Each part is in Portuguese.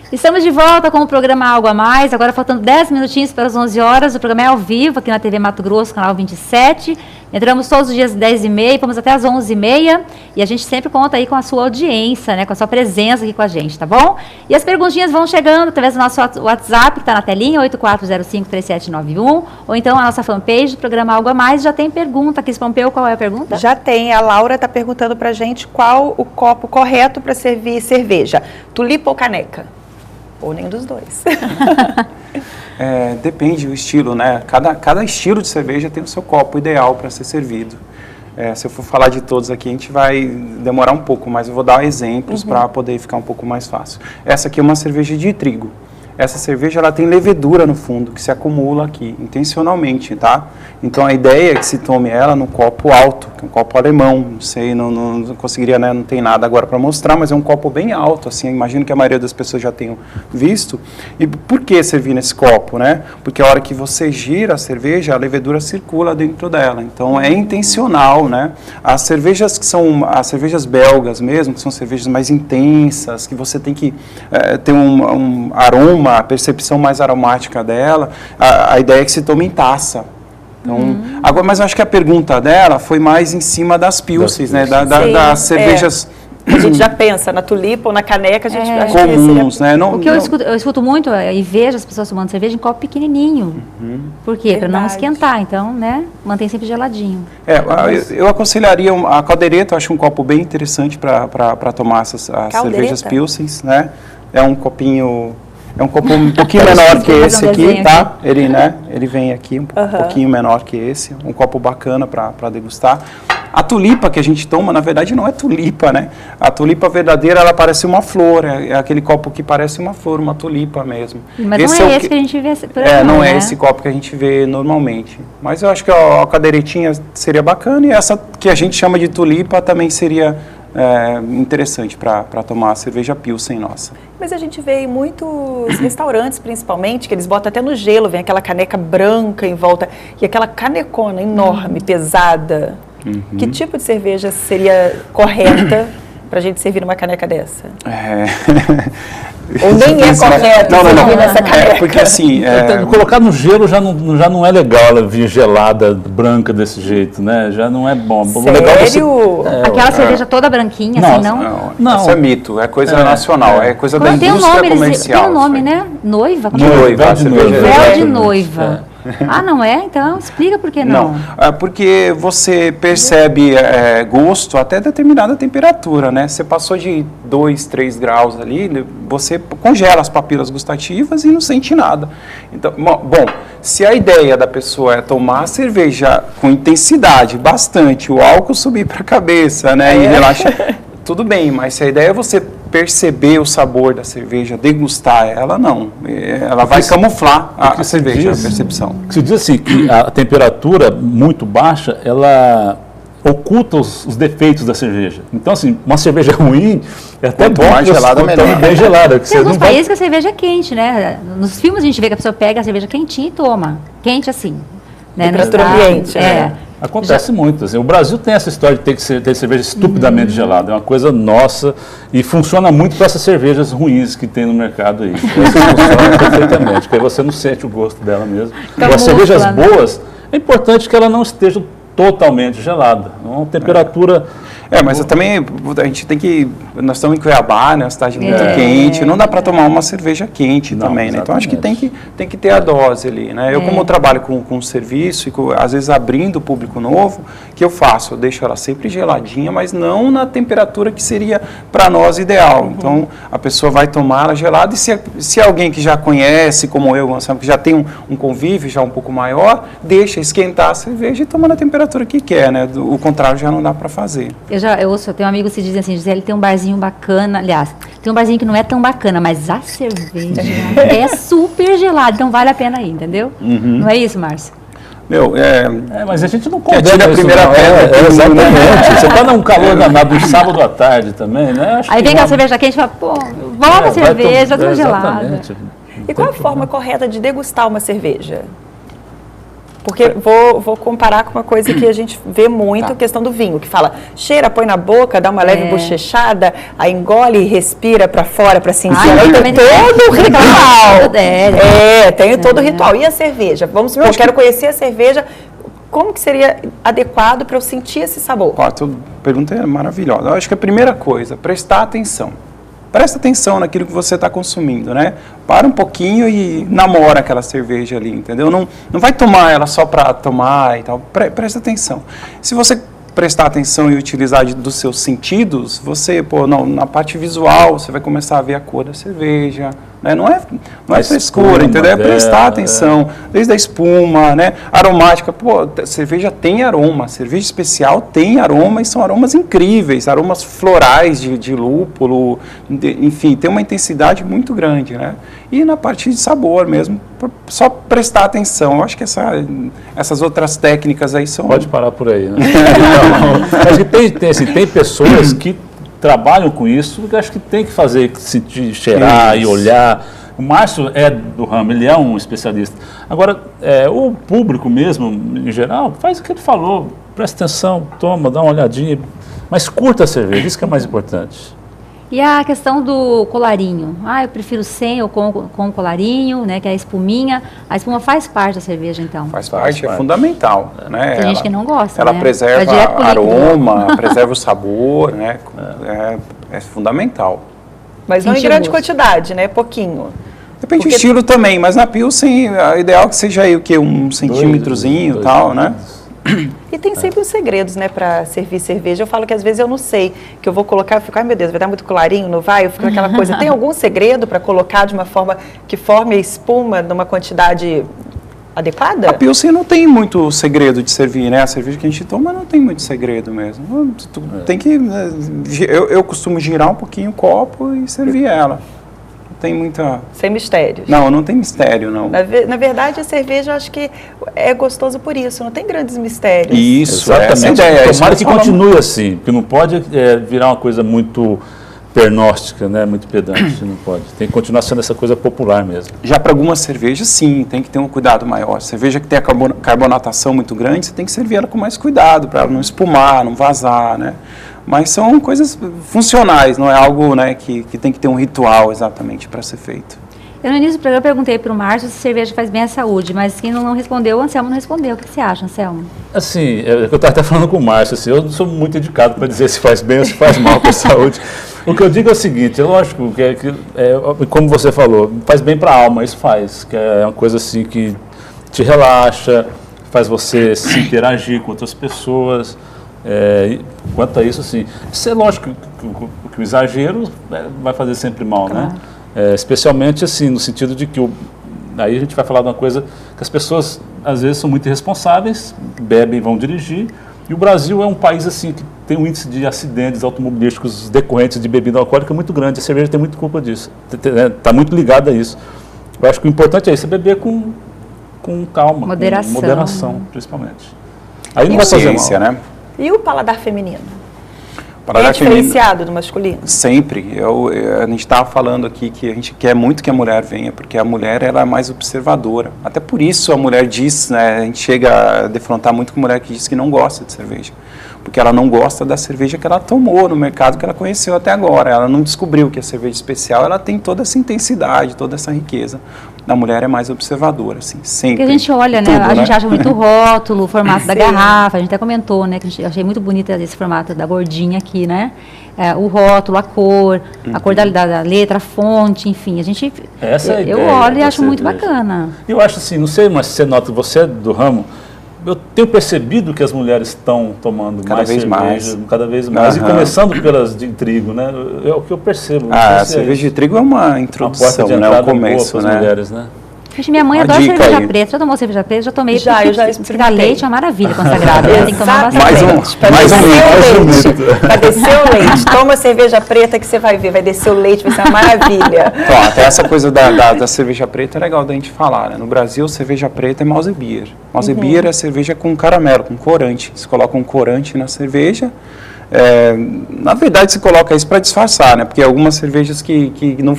Estamos de volta com o programa Algo a Mais, agora faltando 10 minutinhos para as 11 horas, o programa é ao vivo aqui na TV Mato Grosso, canal 27, entramos todos os dias às 10h30, vamos até às 11h30, e a gente sempre conta aí com a sua audiência, né, com a sua presença aqui com a gente, tá bom? E as perguntinhas vão chegando através do nosso WhatsApp, que está na telinha, 84053791, ou então a nossa fanpage do programa Algo a Mais, já tem pergunta aqui, Pompeu, qual é a pergunta? Já tem, a Laura está perguntando para a gente qual o copo correto para servir cerveja, tulipa ou caneca? Ou nenhum dos dois. Depende do estilo, né? Cada estilo de cerveja tem o seu copo ideal para ser servido. Se eu for falar de todos aqui, a gente vai demorar um pouco, mas eu vou dar exemplos para poder ficar um pouco mais fácil. Essa aqui é uma cerveja de trigo. Essa cerveja ela tem levedura no fundo, que se acumula aqui, intencionalmente, tá? Então a ideia é que se tome ela num copo alto, que é um copo alemão, não sei, não conseguiria, né? Não tem nada agora para mostrar, mas é um copo bem alto, assim, imagino que a maioria das pessoas já tenham visto. E por que servir nesse copo, né? Porque a hora que você gira a cerveja, a levedura circula dentro dela, então é intencional, né? As cervejas que são, as cervejas belgas mesmo, que são cervejas mais intensas, que você tem que ter um aroma, a percepção mais aromática dela, a ideia é que se tome em taça. Então, agora, mas eu acho que a pergunta dela foi mais em cima das pilsens, né? Das cervejas... A gente já pensa na tulipa ou na caneca, a gente acha comuns, né? O que eu escuto muito e vejo as pessoas tomando cerveja em copo pequenininho. Por quê? Para não esquentar, então, né? Mantém sempre geladinho. Eu aconselharia a caldeireta, eu acho um copo bem interessante para tomar as cervejas pilsens, né? É um copinho... É um copo um pouquinho menor que esse aqui, tá? Ele vem aqui um pouquinho menor que esse, um copo bacana para degustar. A tulipa que a gente toma, na verdade, não é tulipa, né? A tulipa verdadeira, ela parece uma flor, é aquele copo que parece uma flor, uma tulipa mesmo. Mas esse não é esse que a gente vê por aí, não é esse copo que a gente vê normalmente. Mas eu acho que a cadeiretinha seria bacana e essa que a gente chama de tulipa também seria interessante para tomar a cerveja Pilsen nossa. Mas a gente vê em muitos restaurantes, principalmente, que eles botam até no gelo, vem aquela caneca branca em volta e aquela canecona enorme, pesada. Que tipo de cerveja seria correta para a gente servir numa caneca dessa? Ou nem é correto servir nessa caneca? Porque assim... Colocar no gelo já não é legal ela vir gelada, branca desse jeito, né? Já não é bom. Sério? Aquela cerveja toda branquinha, não. Isso é mito, é coisa nacional, é coisa da indústria comercial. Tem um nome, né? Noiva? Noiva, Véu de noiva. Não é? Então, explica por que não. Porque você percebe gosto até determinada temperatura, né? Você passou de 2, 3 graus ali, você congela as papilas gustativas e não sente nada. Então, bom, se a ideia da pessoa é tomar a cerveja com intensidade, bastante, o álcool subir para a cabeça, né? E relaxar, tudo bem, mas se a ideia é você perceber o sabor da cerveja, degustar ela, não. Ela vai camuflar a cerveja, a percepção. Se diz assim, que a temperatura muito baixa, ela oculta os defeitos da cerveja. Então, assim, uma cerveja ruim é até bom mais gelada, melhor. Bem gelada. Tem alguns países que a cerveja é quente, né? Nos filmes a gente vê que a pessoa pega a cerveja quentinha e toma. Quente assim. Né? Temperatura ambiente, Acontece muito. Assim, o Brasil tem essa história de ter cerveja estupidamente gelada. É uma coisa nossa e funciona muito para essas cervejas ruins que tem no mercado aí. Funciona perfeitamente, porque aí você não sente o gosto dela mesmo. As cervejas boas, é importante que ela não esteja totalmente gelada. Uma temperatura... mas também a gente tem que... Nós estamos em Cuiabá, né? Uma cidade muito quente. Não dá para tomar uma cerveja quente também, né? Então, acho que tem que ter a dose ali, né? Eu, como eu trabalho com serviço e, às vezes, abrindo público novo, o que eu faço? Eu deixo ela sempre geladinha, mas não na temperatura que seria para nós ideal. Então, a pessoa vai tomar ela gelada e se alguém que já conhece, como eu, que já tem um convívio já um pouco maior, deixa esquentar a cerveja e toma na temperatura que quer, né? O contrário já não dá para fazer. Eu tenho um amigo que se diz assim, Gisele, tem um barzinho bacana, aliás, tem um barzinho que não é tão bacana, mas a cerveja é super gelada, então vale a pena ir, entendeu? Não é isso, Márcio? Mas a gente não condena a primeira pedra. Exatamente. Você está num calor danado, um sábado à tarde também, né? Aí vem com a cerveja quente e fala, volta a cerveja, tão gelada. E qual a forma correta de degustar uma cerveja? Porque vou comparar com uma coisa que a gente vê muito, a questão do vinho, que fala, cheira, põe na boca, dá uma leve bochechada, aí engole e respira para fora, para sentir. Aí tem todo o ritual. Tem todo o ritual. E a cerveja? Vamos supor, eu quero conhecer a cerveja, como que seria adequado para eu sentir esse sabor? A tua pergunta é maravilhosa. Eu acho que a primeira coisa, prestar atenção. Presta atenção naquilo que você está consumindo, né? Para um pouquinho e namora aquela cerveja ali, entendeu? Não vai tomar ela só para tomar e tal. Presta atenção. Se você prestar atenção e utilizar dos seus sentidos, você, na parte visual, você vai começar a ver a cor da cerveja, né? Não é frescura, entendeu? É prestar atenção, desde a espuma, né? Aromática, cerveja tem aroma, cerveja especial tem aroma e são aromas incríveis, aromas florais de lúpulo, enfim, tem uma intensidade muito grande, né? E na parte de sabor mesmo, só prestar atenção. Eu acho que essas outras técnicas aí são... Pode parar por aí, né? Acho que tem pessoas que trabalham com isso, que acho que tem que fazer, sentir, cheirar e olhar. O Márcio é do ramo, ele é um especialista. Agora, o público mesmo, em geral, faz o que ele falou, presta atenção, toma, dá uma olhadinha, mas curta a cerveja, isso que é mais importante. E a questão do colarinho? Eu prefiro sem ou com colarinho, né, que é a espuminha. A espuma faz parte da cerveja, então? Faz parte, é fundamental. Né? Tem gente que não gosta, ela né? Preserva aroma, preserva o sabor, né? É fundamental. Mas não em grande quantidade, né? Pouquinho. Depende do estilo também, mas na Pilsen, o ideal é que seja aí o quê? Um centímetrozinho e tal, né? E tem sempre os segredos, né, para servir cerveja. Eu falo que às vezes eu não sei, que eu vou colocar, eu fico, ai meu Deus, vai dar muito colarinho, não vai? Eu fico naquela coisa. Tem algum segredo para colocar de uma forma que forme a espuma numa quantidade adequada? A Pilsen não tem muito segredo de servir, né? A cerveja que a gente toma não tem muito segredo mesmo. Tem que... Eu costumo girar um pouquinho o copo e servir ela. Tem muita... Sem mistérios. Não tem mistério, não. Na verdade, a cerveja, eu acho que é gostoso por isso, não tem grandes mistérios. Isso, exatamente. Tomara que continue assim, porque não pode virar uma coisa muito pernóstica, né? Muito pedante, não pode. Tem que continuar sendo essa coisa popular mesmo. Já para algumas cervejas, sim, tem que ter um cuidado maior. Cerveja que tem a carbonatação muito grande, você tem que servir ela com mais cuidado, para ela não espumar, não vazar, né? Mas são coisas funcionais, não é algo, né, que tem que ter um ritual exatamente para ser feito. Eu no início do programa perguntei para o Márcio se cerveja faz bem à saúde, mas quem não respondeu, o Anselmo não respondeu. O que você acha, Anselmo? Assim, eu estava até falando com o Márcio, assim, eu não sou muito indicado para dizer se faz bem ou se faz mal para a saúde. O que eu digo é o seguinte, é lógico, como você falou, faz bem para a alma, isso faz, que é uma coisa assim que te relaxa, faz você se interagir com outras pessoas. Quanto a isso, assim, isso é lógico que o exagero vai fazer sempre mal, claro, né? Especialmente assim, no sentido de que aí a gente vai falar de uma coisa que as pessoas às vezes são muito irresponsáveis, bebem e vão dirigir, e o Brasil é um país assim que tem um índice de acidentes automobilísticos decorrentes de bebida alcoólica muito grande, a cerveja tem muita culpa disso, está muito ligada a isso. Eu acho que o importante é isso, é beber com calma, moderação, com moderação, principalmente. Aí não vai fazer mal, né? E o paladar feminino? Paladar diferenciado do masculino? Sempre. A gente estava falando aqui que a gente quer muito que a mulher venha, porque a mulher ela é mais observadora. Até por isso a mulher diz, né, a gente chega a defrontar muito com mulher que diz que não gosta de cerveja. Porque ela não gosta da cerveja que ela tomou no mercado, que ela conheceu até agora. Ela não descobriu que a cerveja especial ela tem toda essa intensidade, toda essa riqueza. A mulher é mais observadora, assim, sempre. Porque a gente olha, né? A gente acha muito rótulo, o formato da garrafa, a gente até comentou, né? Que eu achei muito bonito esse formato da gordinha aqui, né? O rótulo, a cor da letra, a fonte, enfim. A gente, essa é a eu ideia olho e acho muito bacana. Eu acho assim, não sei, mas você nota, você é do ramo, eu tenho percebido que as mulheres estão tomando cada vez mais, e começando pelas de trigo, né? É o que eu percebo. A cerveja de trigo é uma introdução, né? O começo, né? Mulheres, né? Gente, minha mãe adora cerveja preta. Já tomou cerveja preta? Já tomei. Eu já experimentei. Leite é uma maravilha consagrada. Tem que tomar bastante. Mais um litro. Vai descer o leite. Toma cerveja preta que você vai ver. Vai descer o leite, vai ser uma maravilha. Então, até essa coisa da cerveja preta é legal da gente falar, né? No Brasil, cerveja preta é Mause Bier. Mause Bier é cerveja com caramelo, com corante. Você coloca um corante na cerveja. Na verdade se coloca isso para disfarçar, né? Porque algumas cervejas que não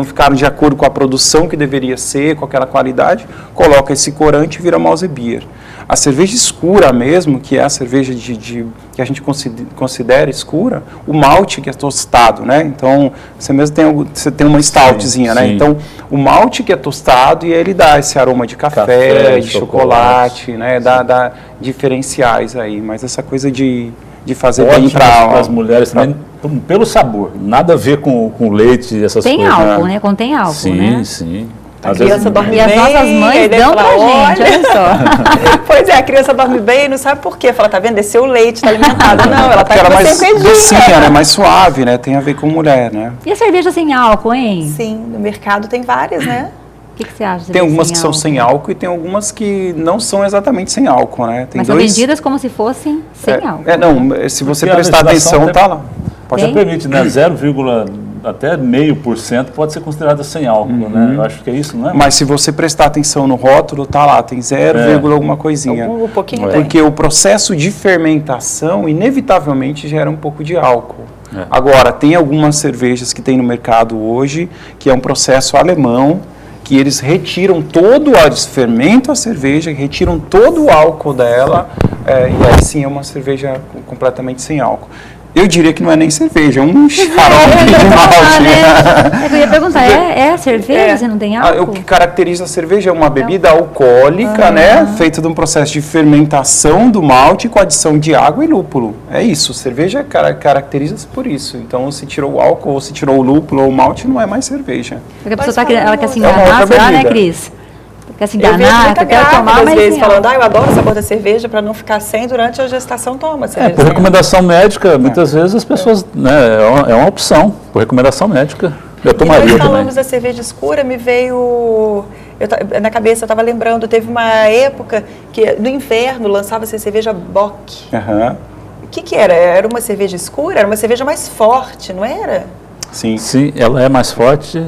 ficaram de acordo com a produção que deveria ser, com aquela qualidade, coloca esse corante e vira Mause Bier. A cerveja escura mesmo, que é a cerveja que a gente considera escura, o malte que é tostado, né? Então, você tem uma stoutzinha, né? Então, o malte que é tostado e ele dá esse aroma de café, de chocolate, né? Dá diferenciais aí, mas essa coisa de fazer bem para as mulheres também, pelo sabor, nada a ver com leite, essas tem coisas. Tem álcool, né? Contém álcool, né? Sim. A criança dorme bem, e as nossas mães dão pra gente, olha só. Pois é, a criança dorme bem e não sabe por quê. Fala, tá vendo? Desceu o leite, tá alimentada. Não, ela tá com mais cervejinha. docinha, né? Mais suave, né? Tem a ver com mulher, né? E a cerveja sem álcool, hein? Sim, no mercado tem várias, né? O que você acha? Tem algumas que são sem álcool e tem algumas que não são exatamente sem álcool, né? Tem Mas são vendidas como se fossem sem álcool. Não, se você prestar atenção, tá lá. Você permite, né? 0,5% até 0,5% pode ser considerada sem álcool, né? Eu acho que é isso, não é? Mas se você prestar atenção no rótulo, tá lá, tem 0, alguma coisinha. Um pouquinho porque o processo de fermentação inevitavelmente gera um pouco de álcool. Agora, tem algumas cervejas que tem no mercado hoje, que é um processo alemão, que eles retiram eles fermentam a cerveja, retiram todo o álcool dela, e aí sim é uma cerveja completamente sem álcool. Eu diria que não é nem cerveja, é um xarope de malte. Eu ia perguntar, é cerveja, você não tem álcool? O que caracteriza a cerveja é uma bebida alcoólica, né? Feita de um processo de fermentação do malte com adição de água e lúpulo. É isso, cerveja caracteriza-se por isso. Então, se tirou o álcool, ou se tirou o lúpulo ou o malte, não é mais cerveja. Porque a pessoa ela quer se enganar, será, né, Cris? Quer se enganar, quer tomar, às vezes falando, eu adoro o sabor da cerveja, para não ficar sem durante a gestação, toma cerveja. Por recomendação médica, muitas vezes as pessoas, né, é uma opção, por recomendação médica. Eu tomaria também. Nós falamos da cerveja escura, me veio, na cabeça, eu estava lembrando, teve uma época que no inverno lançava-se a cerveja Bock. O que era? Era uma cerveja escura? Era uma cerveja mais forte, não era? Sim. Sim, ela é mais forte,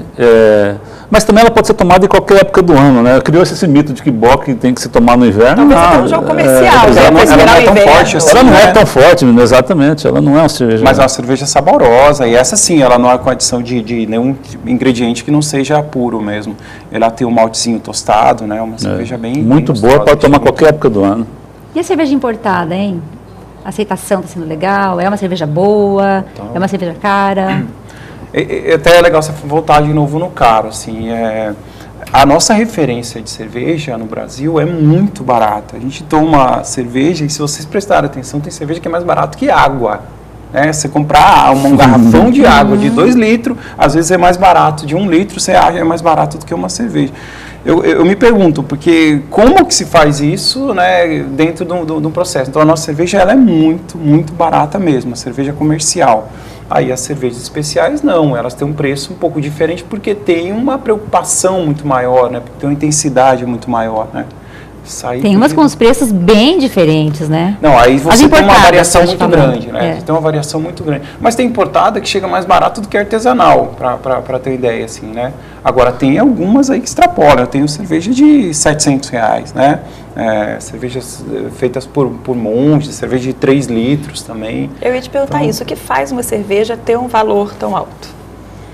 mas também ela pode ser tomada em qualquer época do ano, né? Criou-se esse mito de que Bock tem que ser tomado no inverno. Talvez até um jogo comercial, ela não é tão forte assim. Ela não é tão forte, exatamente, ela não é uma cerveja. Mas é uma cerveja saborosa, e essa sim, ela não é com adição de nenhum ingrediente que não seja puro mesmo. Ela tem um maltezinho tostado, né? Uma cerveja bem muito boa para tomar qualquer época do ano. E a cerveja importada, hein? A aceitação está sendo legal? É uma cerveja boa? É uma cerveja cara? Até é legal você voltar de novo no caro, assim, a nossa referência de cerveja no Brasil é muito barata. A gente toma cerveja e, se vocês prestarem atenção, tem cerveja que é mais barato que água. Né? Você comprar um garrafão de água de 2 litros, às vezes é mais barato, de 1 litro você acha é mais barato do que uma cerveja. Eu me pergunto, porque como que se faz isso, né, dentro do processo? Então a nossa cerveja ela é muito, muito barata mesmo, a cerveja comercial. Aí as cervejas especiais não, elas têm um preço um pouco diferente porque tem uma preocupação muito maior, né? Porque tem uma intensidade muito maior, né? Tem umas com os preços bem diferentes, né? Não, aí você tem uma variação muito grande, né? Você tem uma variação muito grande. Mas tem importada que chega mais barato do que artesanal, para ter ideia, assim, né? Agora, tem algumas aí que extrapolam. Eu tenho cerveja de R$700, né? Cervejas feitas por monges, cerveja de 3 litros também. Eu ia te perguntar isso, o que faz uma cerveja ter um valor tão alto?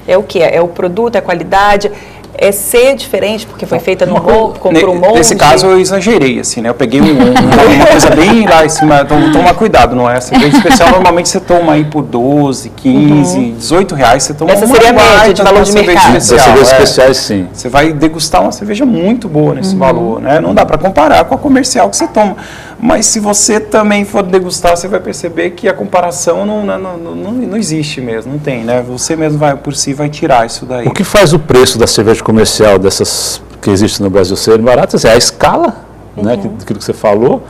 É o quê? É o produto, é a qualidade? É ser diferente porque foi feita no monte, comprou um monte? Nesse caso eu exagerei, assim, né? Eu peguei uma coisa bem lá em cima, então toma cuidado, não é? Cerveja especial normalmente você toma aí por 12, 15, R$18, você toma essa seria a média de valor de mercado. Das cervejas especiais, sim. Você vai degustar uma cerveja muito boa nesse valor, né? Não dá para comparar com a comercial que você toma. Mas se você também for degustar, você vai perceber que a comparação não existe mesmo, não tem, né? Você mesmo por si vai tirar isso daí. O que faz o preço da cerveja comercial dessas que existem no Brasil serem baratas é a escala, né? Aquilo que você falou.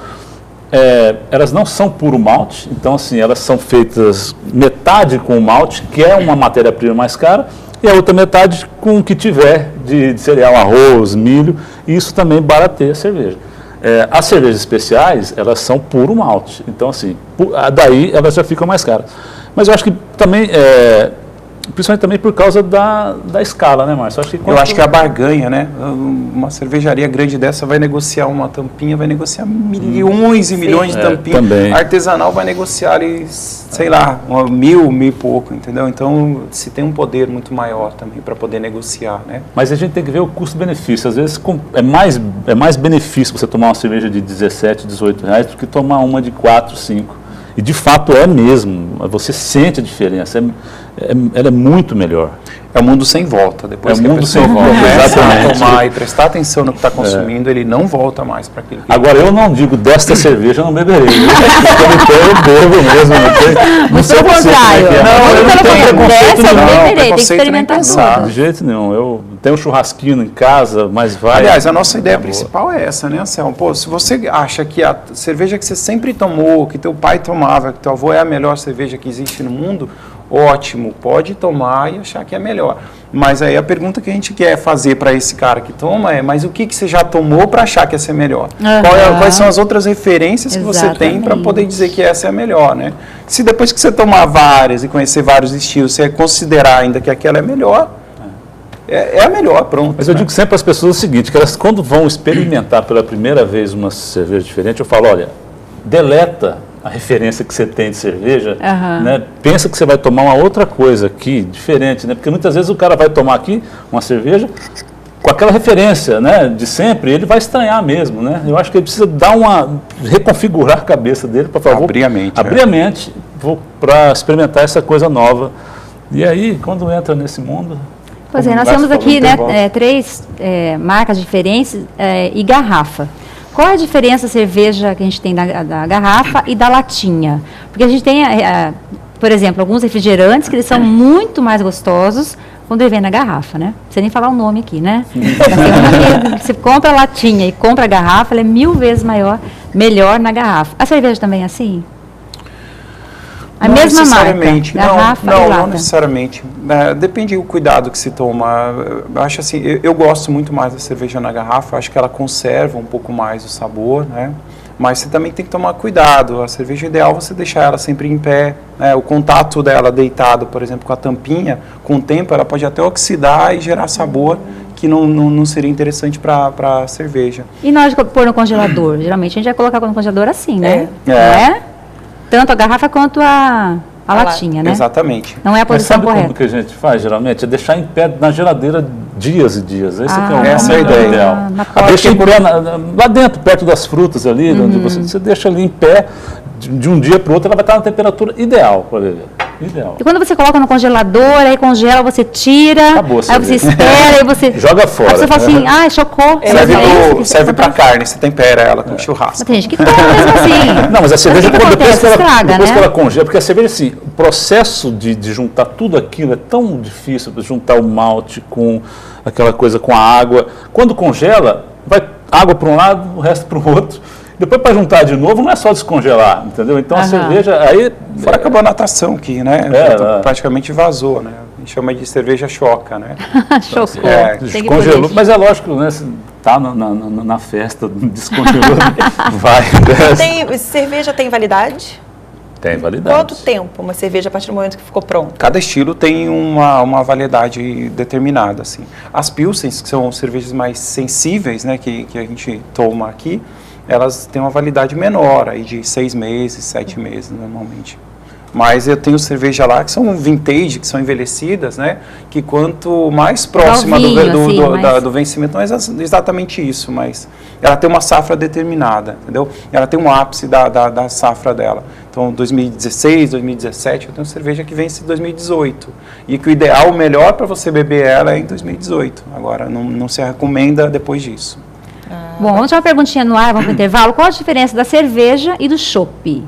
Elas não são puro malte, então assim, elas são feitas metade com o malte, que é uma matéria-prima mais cara, e a outra metade com o que tiver de cereal, arroz, milho, e isso também barateia a cerveja. As cervejas especiais, elas são puro malte, então assim, daí elas já ficam mais caras. Mas eu acho que também Principalmente também por causa da escala, né, Márcio? Eu acho que a barganha, né? Uma cervejaria grande dessa vai negociar uma tampinha, vai negociar milhões e milhões de tampinhas. Também. A artesanal vai negociar ali, sei lá, 1.000 e pouco, entendeu? Então, se tem um poder muito maior também para poder negociar, né? Mas a gente tem que ver o custo-benefício. Às vezes é mais benefício você tomar uma cerveja de 17, 18 reais do que tomar uma de 4, 5. E de fato é mesmo, você sente a diferença, ela é muito melhor. É o mundo sem volta, depois que mundo a pessoa sem volta, começa a exatamente. tomar e prestar atenção no que está consumindo, ele não volta mais para aquilo que Agora, eu não digo desta cerveja eu não beberei. Eu bebo mesmo. Não sei pelo você, contrário. eu não tenho preconceito Dessa eu nenhum. beberei, tem que preconceito nem experimentar pensar. tudo. De jeito nenhum. Eu tenho um churrasquinho em casa, mas vai... Aliás, a nossa ideia principal é essa, né, Anselmo? Pô, se você acha que a cerveja que você sempre tomou, que teu pai tomava, que teu avô é a melhor cerveja que existe no mundo, ótimo, pode tomar e achar que é melhor. Mas aí a pergunta que a gente quer fazer para esse cara que toma é, mas o que você já tomou para achar que essa é melhor? Quais são as outras referências que você tem para poder dizer que essa é a melhor, né? Se depois que você tomar várias e conhecer vários estilos, você considerar ainda que aquela é melhor, é a melhor, pronto. Mas eu digo sempre para as pessoas o seguinte, que elas quando vão experimentar pela primeira vez uma cerveja diferente, eu falo, olha, deleta a referência que você tem de cerveja, né? Pensa que você vai tomar uma outra coisa aqui, diferente, né? Porque muitas vezes o cara vai tomar aqui uma cerveja com aquela referência, né, de sempre, ele vai estranhar mesmo, né? Eu acho que ele precisa reconfigurar a cabeça dele, por favor. Abrir a mente. Abrir a mente para experimentar essa coisa nova. E aí, quando entra nesse mundo... Pois é, nós temos aqui, né, 3 marcas diferentes e garrafa. Qual é a diferença da cerveja que a gente tem da garrafa e da latinha? Porque a gente tem, por exemplo, alguns refrigerantes que eles são muito mais gostosos quando ele vem na garrafa, né? Não precisa nem falar o nome aqui, né? Você compra a latinha e compra a garrafa, ela é 1000 vezes melhor na garrafa. A cerveja também é assim? A mesma marca, garrafa e lata. Não necessariamente. Depende do cuidado que se toma. Eu acho assim, eu gosto muito mais da cerveja na garrafa, acho que ela conserva um pouco mais o sabor, né? Mas você também tem que tomar cuidado. A cerveja ideal é você deixar ela sempre em pé, né? O contato dela deitado, por exemplo, com a tampinha, com o tempo ela pode até oxidar e gerar sabor que não seria interessante para a cerveja. E na hora de pôr no congelador? Geralmente a gente vai colocar no congelador assim, né? Tanto a garrafa quanto a latinha, né? Exatamente. Não é a posição correta. Como que a gente faz, geralmente? É deixar em pé na geladeira dias e dias. Essa é a ideia. Ideal. Deixa em pé lá dentro, perto das frutas ali, onde você deixa ali em pé, de um dia para o outro, ela vai estar na temperatura ideal para beber. Ideal. E quando você coloca no congelador, aí congela, você tira, acabou, aí você espera, aí você... joga fora. Aí você fala assim, chocou. Serve para carne, você tempera ela com churrasco. Mas tem gente que toma mesmo assim. Não, mas a cerveja, depois que ela congela, porque a cerveja, assim, o processo de juntar tudo aquilo é tão difícil, juntar o malte com aquela coisa com a água. Quando congela, vai água para um lado, o resto para o outro. Depois, para juntar de novo, não é só descongelar, entendeu? Então, a cerveja, aí... Fora acabou a natação aqui, né? Praticamente vazou, né? A gente chama de cerveja choca, né? Chocou. Descongelou, mas é lógico, né? Tá na festa, descongelou, vai. Cerveja tem validade? Tem validade. Quanto tempo uma cerveja a partir do momento que ficou pronta? Cada estilo tem uma validade determinada, assim. As Pilsens, que são cervejas mais sensíveis, né? Que a gente toma aqui, elas têm uma validade menor, aí de 6 meses, 7 meses, normalmente. Mas eu tenho cerveja lá que são vintage, que são envelhecidas, né? Que quanto mais próxima do vencimento, não é exatamente isso, mas ela tem uma safra determinada, entendeu? Ela tem um ápice da safra dela. Então, 2016, 2017, eu tenho cerveja que vence em 2018. E que o ideal, o melhor para você beber ela é em 2018. Agora, não se recomenda depois disso. Bom, vamos tirar uma perguntinha no ar, vamos para o intervalo. Qual a diferença da cerveja e do chopp?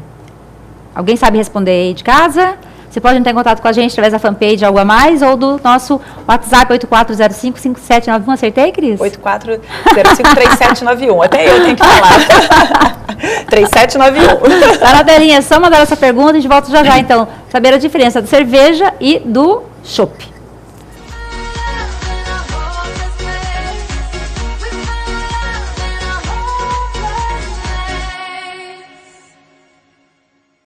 Alguém sabe responder aí de casa? Você pode entrar em contato com a gente através da fanpage Algo a Mais ou do nosso WhatsApp 84055791. Acertei, Cris? 84053791. Até eu tenho que falar. 3791. Tá na telinha, é só mandar essa pergunta, a gente volta já. Então, saber a diferença da cerveja e do chopp.